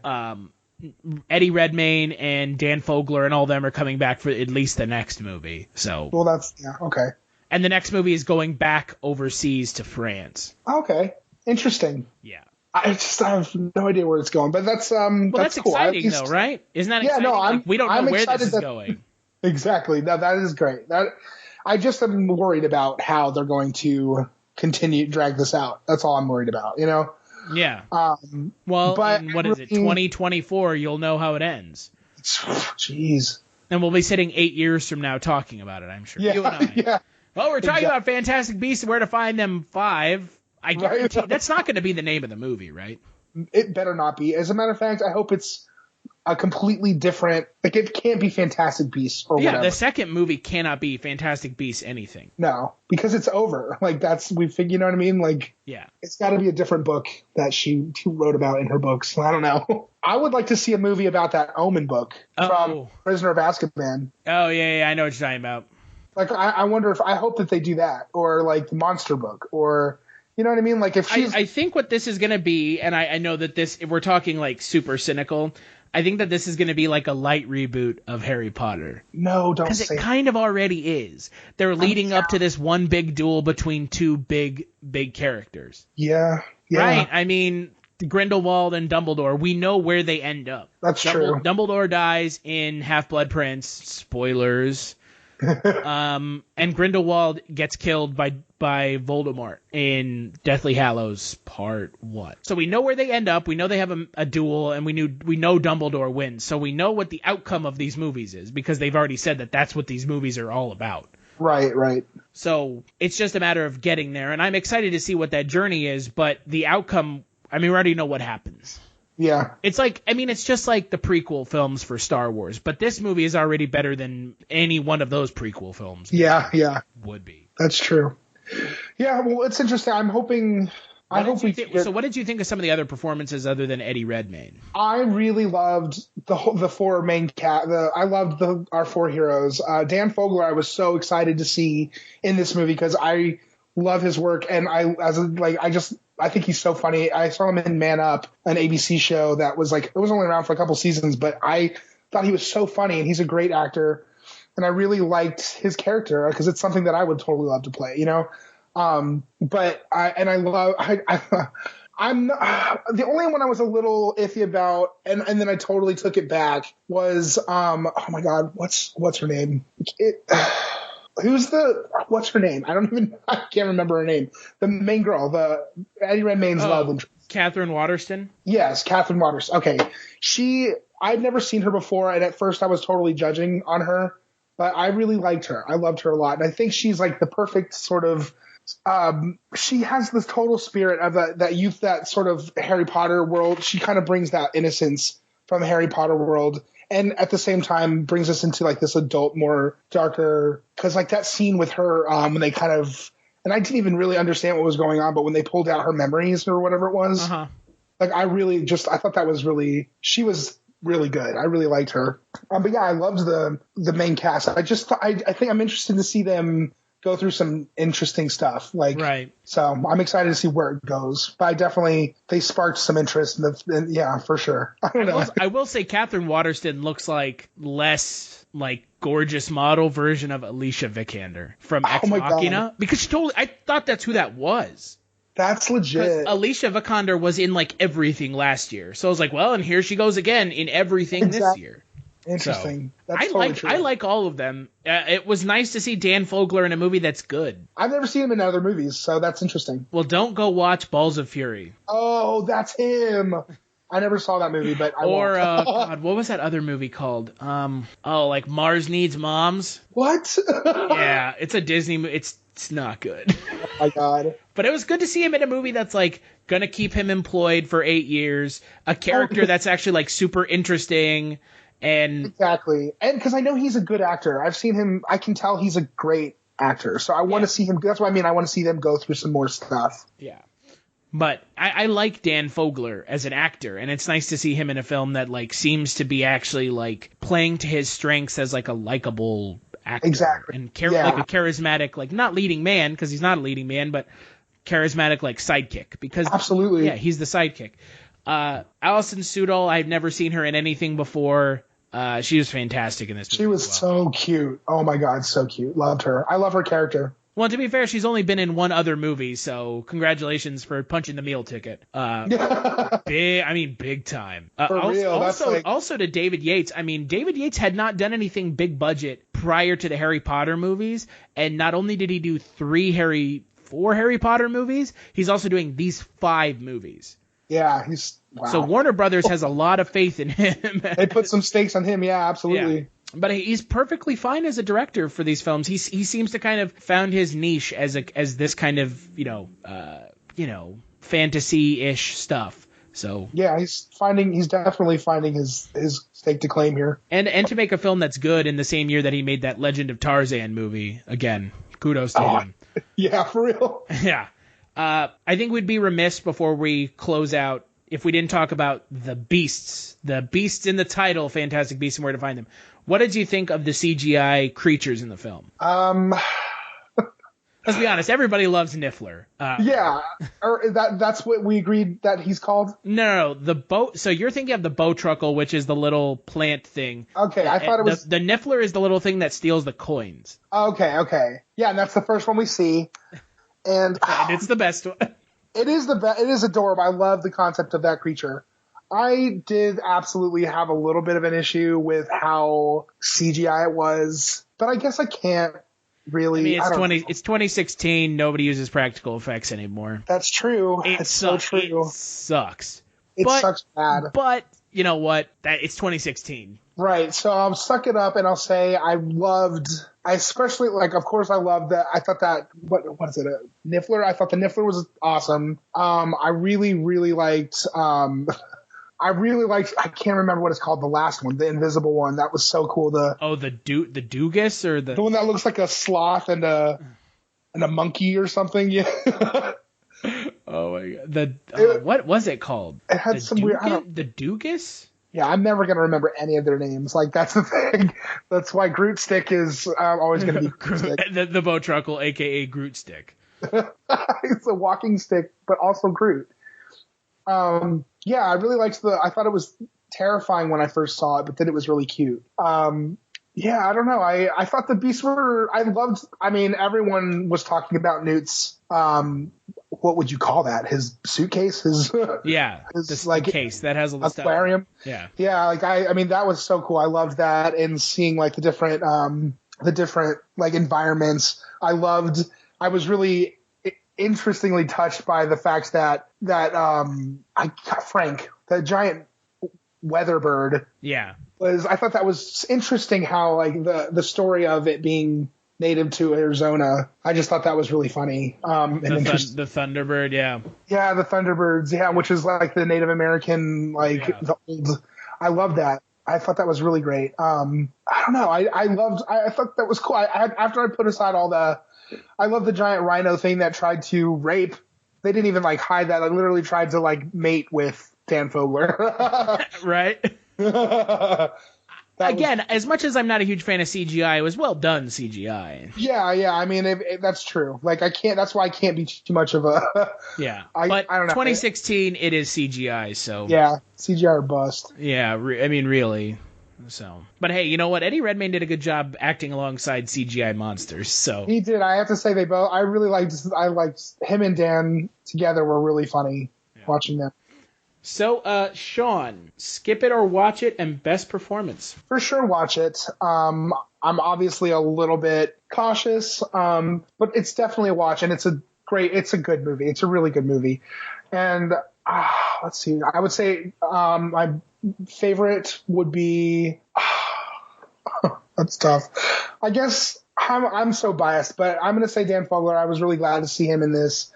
Eddie Redmayne and Dan Fogler and all of them are coming back for at least the next movie. So. Well, that's okay. And the next movie is going back overseas to France. Okay, interesting. Yeah. I have no idea where it's going, but that's that's cool. Exciting though, right? Isn't that exciting? No, we don't know where this is going. Exactly. No, that is great. I just am worried about how they're going to drag this out. That's all I'm worried about, you know? Yeah. But in, what is it, 2024, you'll know how it ends. Jeez. And we'll be sitting 8 years from now talking about it, I'm sure. Yeah, you and I. Yeah. Well, we're talking about Fantastic Beasts and Where to Find Them 5. I guarantee that's not going to be the name of the movie, right? It better not be. As a matter of fact, I hope it's a completely different, like it can't be Fantastic Beasts or whatever. The second movie cannot be Fantastic Beasts anything. No, because it's over. Like you know what I mean? Like, yeah, it's got to be a different book that she wrote about in her books. I don't know. I would like to see a movie about that Omen book from Prisoner of Azkaban. Oh yeah, I know what you're talking about. Like, I wonder I hope that they do that, or like the Monster book, or. You know what I mean? Like if she's... I think what this is going to be, and I know that this, if we're talking like super cynical, I think that this is going to be like a light reboot of Harry Potter. No, don't say. Because it kind of already is. They're leading up to this one big duel between two big characters. Yeah. Right? I mean, Grindelwald and Dumbledore, we know where they end up. That's true. Dumbledore dies in Half-Blood Prince. Spoilers. And Grindelwald gets killed by Voldemort in Deathly Hallows Part 1. So we know where they end up. We know they have a duel, and we know Dumbledore wins. So we know what the outcome of these movies is because they've already said that that's what these movies are all about. Right. So it's just a matter of getting there, and I'm excited to see what that journey is. But the outcome, I mean, we already know what happens. Yeah. It's like, I mean, it's just like the prequel films for Star Wars, but this movie is already better than any one of those prequel films. Yeah. Would be. That's true. Yeah, well, it's interesting. I'm hoping... So what did you think of some of the other performances other than Eddie Redmayne? I really loved the 4 main I loved our 4 heroes. Dan Fogler, I was so excited to see in this movie because I love his work, and I think he's so funny. I saw him in Man Up, an ABC show that was like, it was only around for a couple seasons, but I thought he was so funny, and he's a great actor. And I really liked his character because it's something that I would totally love to play, you know? I'm the only one I was a little iffy about, and then I totally took it back was, oh my God, what's her name? what's her name? I can't remember her name. The main girl, the Eddie Redmayne's love interest. Katherine Waterston? Yes, Katherine Waterston. Okay. I'd never seen her before, and at first I was totally judging on her, but I really liked her. I loved her a lot. And I think she's like the perfect sort of, she has this total spirit of that youth, that sort of Harry Potter world. She kind of brings that innocence from the Harry Potter world, and at the same time brings us into like this adult, more darker, because like that scene with her when they kind of, and I didn't even really understand what was going on, but when they pulled out her memories or whatever it was, like I thought that was she was really good. I really liked her. But yeah, I loved the main cast. I think I'm interested to see them go through some interesting stuff. Right. So I'm excited to see where it goes. But they sparked some interest in yeah, for sure. I don't know. I will say Katherine Waterston looks like less like gorgeous model version of Alicia Vikander from Ex Machina. Because I thought that's who that was. That's legit. Alicia Vikander was in like everything last year. So I was like, well, and here she goes again in everything this year. Interesting. So, I like all of them. It was nice to see Dan Fogler in a movie that's good. I've never seen him in other movies, so that's interesting. Well, don't go watch Balls of Fury. Oh, that's him. I never saw that movie, but I won't. God, what was that other movie called? Like Mars Needs Moms. What? Yeah, it's a Disney movie. It's not good. Oh my God. But it was good to see him in a movie that's like gonna keep him employed for 8 years. A character that's actually like super interesting. And exactly. And because I know he's a good actor. I've seen him. I can tell he's a great actor. So I want to see him. That's what I mean. I want to see them go through some more stuff. Yeah. But I like Dan Fogler as an actor, and it's nice to see him in a film that like seems to be actually like playing to his strengths as like a likable actor. Exactly. And like a charismatic, like not leading man, because he's not a leading man, but charismatic like sidekick. Because absolutely. Yeah, he's the sidekick. Alison Sudol, I've never seen her in anything before. She was fantastic in this movie. She was so cute. Oh my God, so cute. Loved her. I love her character. Well, to be fair, she's only been in one other movie, so congratulations for punching the meal ticket. Big time. For real. Also to David Yates. I mean, David Yates had not done anything big budget prior to the Harry Potter movies, and not only did he do 4 Harry Potter movies, he's also doing these 5 movies. Yeah, wow. So Warner Brothers has a lot of faith in him. They put some stakes on him, yeah, absolutely. Yeah. But he's perfectly fine as a director for these films. He seems to kind of found his niche as this kind of fantasy-ish stuff. So yeah, he's definitely finding his stake to claim here. And to make a film that's good in the same year that he made that Legend of Tarzan movie, again, kudos to him. Yeah, for real. Yeah. I think we'd be remiss before we close out if we didn't talk about the beasts. The beasts in the title, Fantastic Beasts and Where to Find Them. What did you think of the CGI creatures in the film? Let's be honest, everybody loves Niffler. Yeah, that's what we agreed that he's called? No, the boat. So you're thinking of the bowtruckle, which is the little plant thing. Okay, I thought it was... The Niffler is the little thing that steals the coins. Okay. Yeah, and that's the first one we see. And it's the best one. It is it is adorable. I love the concept of that creature. I did absolutely have a little bit of an issue with how CGI it was, but I guess I can't really. I mean, it's 2016. Nobody uses practical effects anymore. That's true. It's so true. It sucks. It sucks bad. But you know what? It's 2016. Right. So I'll suck it up and I'll say I especially, like, of course I loved that. I thought that, what is it? A Niffler? I thought the Niffler was awesome. I really, really liked, I can't remember what it's called, the last one, the invisible one. That was so cool. The Dugas, or the one that looks like a sloth and a monkey or something. Yeah. Oh my God. What was it called? It had some weird, the Dugas? Yeah, I'm never going to remember any of their names. Like, that's the thing. That's why Groot Stick is always going to be Groot Stick. the bowtruckle, a.k.a. Groot Stick. It's a walking stick, but also Groot. Yeah, I really liked I thought it was terrifying when I first saw it, but then it was really cute. Yeah, I don't know. I thought the beasts everyone was talking about Newt's, what would you call that? His suitcase? His case that has all the aquarium. Stuff. Yeah. Yeah, like I mean that was so cool. I loved that, and seeing like the different the different like environments. I was really interestingly touched by the fact that Frank, the giant weather bird. Yeah. I thought that was interesting how like the story of it being native to Arizona. I just thought that was really funny. The Thunderbird, yeah. Yeah, the Thunderbirds, yeah, which is like the Native American, the old. I love that. I thought that was really great. I don't know. I thought that was cool. After I put aside I love the giant rhino thing that tried to rape. They didn't even like hide that. I literally tried to like mate with Dan Fogler. Right. Again, as much as I'm not a huge fan of CGI, it was well done CGI. Yeah. I mean, that's true. Like, I can't. That's why I can't be too much of a. Yeah. I don't know. 2016, it is CGI. So. Yeah, CGI or bust. Yeah, I mean, really. So. But hey, you know what? Eddie Redmayne did a good job acting alongside CGI monsters. So. He did. I have to say, they both. I really liked. I liked him and Dan together. Were really funny watching them. So, Sean, skip it or watch it, and best performance. For sure, watch it. I'm obviously a little bit cautious, but it's definitely a watch, and it's a good movie. It's a really good movie. And let's see, I would say my favorite would be. That's tough. I guess I'm so biased, but I'm going to say Dan Fogler. I was really glad to see him in this.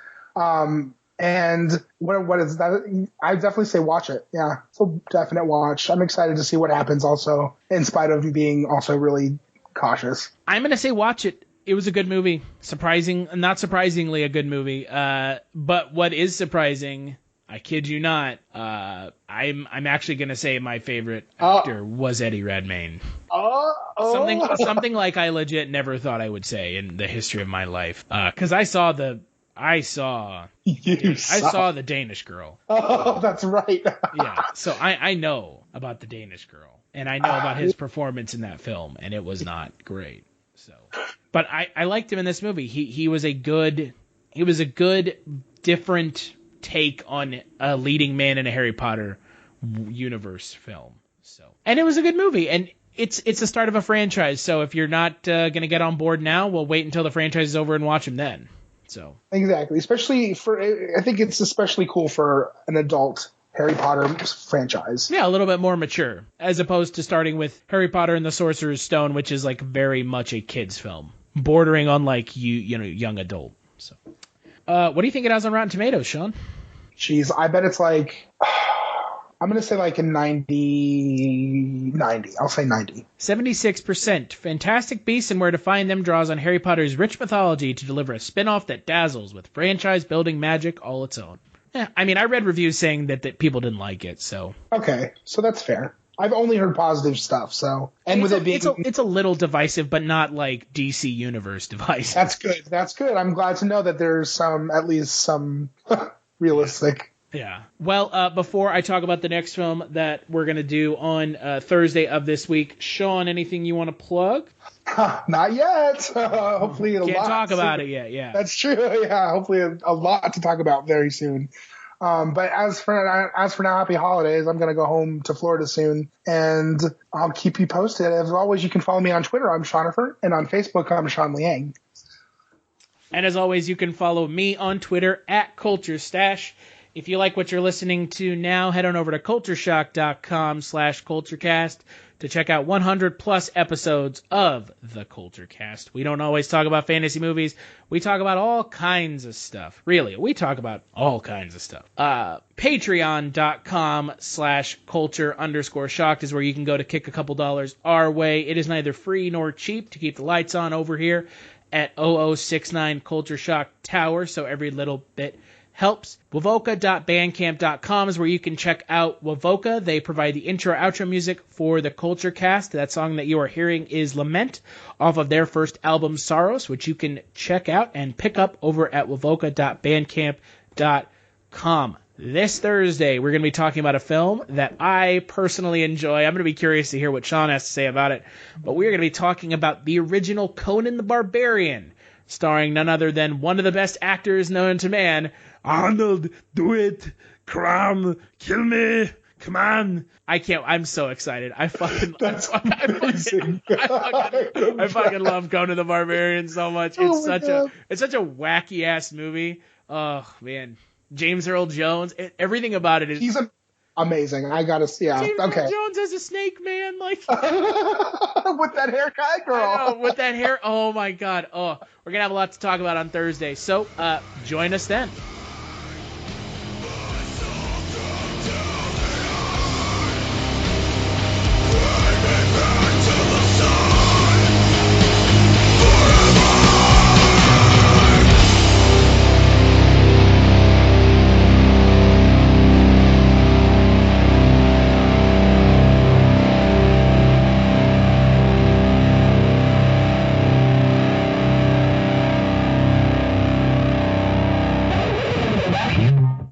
And what is that? I definitely say watch it. Yeah, it's a definite watch. I'm excited to see what happens also, in spite of being also really cautious. I'm going to say watch it. It was a good movie. Not surprisingly a good movie. But what is surprising, I kid you not, I'm actually going to say my favorite actor was Eddie Redmayne. Something like I legit never thought I would say in the history of my life. Because I saw the Danish Girl. Oh, that's right. Yeah, so I know about the Danish Girl, and I know about his performance in that film, and it was not great. So, but I liked him in this movie. He was a good different take on a leading man in a Harry Potter universe film. So, and it was a good movie, and it's the start of a franchise. So if you're not gonna get on board now, we'll wait until the franchise is over and watch him then. So exactly, I think it's especially cool for an adult Harry Potter franchise. Yeah, a little bit more mature, as opposed to starting with Harry Potter and the Sorcerer's Stone, which is like very much a kids film, bordering on like young adult. So, what do you think it has on Rotten Tomatoes, Sean? Jeez, I bet it's like. I'm going to say like a 90. I'll say 90. 76%. Fantastic Beasts and Where to Find Them draws on Harry Potter's rich mythology to deliver a spin-off that dazzles with franchise-building magic all its own. Yeah, I mean, I read reviews saying that people didn't like it, so. Okay, so that's fair. I've only heard positive stuff, so. And with it being. It's a little divisive, but not like DC Universe divisive. That's good. I'm glad to know that there's at least some realistic. Yeah. Well, before I talk about the next film that we're going to do on Thursday of this week, Sean, anything you want to plug? Not yet. Hopefully Can't talk about it yet, yeah. That's true, yeah. Hopefully a lot to talk about very soon. But as for now, happy holidays. I'm going to go home to Florida soon, and I'll keep you posted. As always, you can follow me on Twitter. I'm Seanifert, and on Facebook, I'm Sean Liang. And as always, you can follow me on Twitter at CultureStash. If you like what you're listening to now, head on over to cultureshock.com/Kulturecast to check out 100 plus episodes of the Kulturecast. We don't always talk about fantasy movies. We talk about all kinds of stuff. Really, we talk about all kinds of stuff. Patreon.com/culture_shocked is where you can go to kick a couple dollars our way. It is neither free nor cheap to keep the lights on over here at 0069 Culture Shock Tower, so every little bit helps. Wovoka.bandcamp.com is where you can check out Wovoka. They provide the intro outro music for the Kulturecast. That song that you are hearing is Lament off of their first album Sorrows, which you can check out and pick up over at wovoka.bandcamp.com. This Thursday, we're going to be talking about a film that I personally enjoy. I'm going to be curious to hear what Sean has to say about it. But we're going to be talking about the original Conan the Barbarian, starring none other than one of the best actors known to man, Arnold, do it, Cram, kill me, Come on. I'm so excited. I fucking love Conan the Barbarian so much. It's such a wacky ass movie. Oh man. James Earl Jones, everything about it is. He's amazing. I gotta see. Yeah. James Okay. Earl Jones as a snake man, like with that haircut, girl. I know, with that hair. Oh my god. Oh, we're gonna have a lot to talk about on Thursday. So join us then.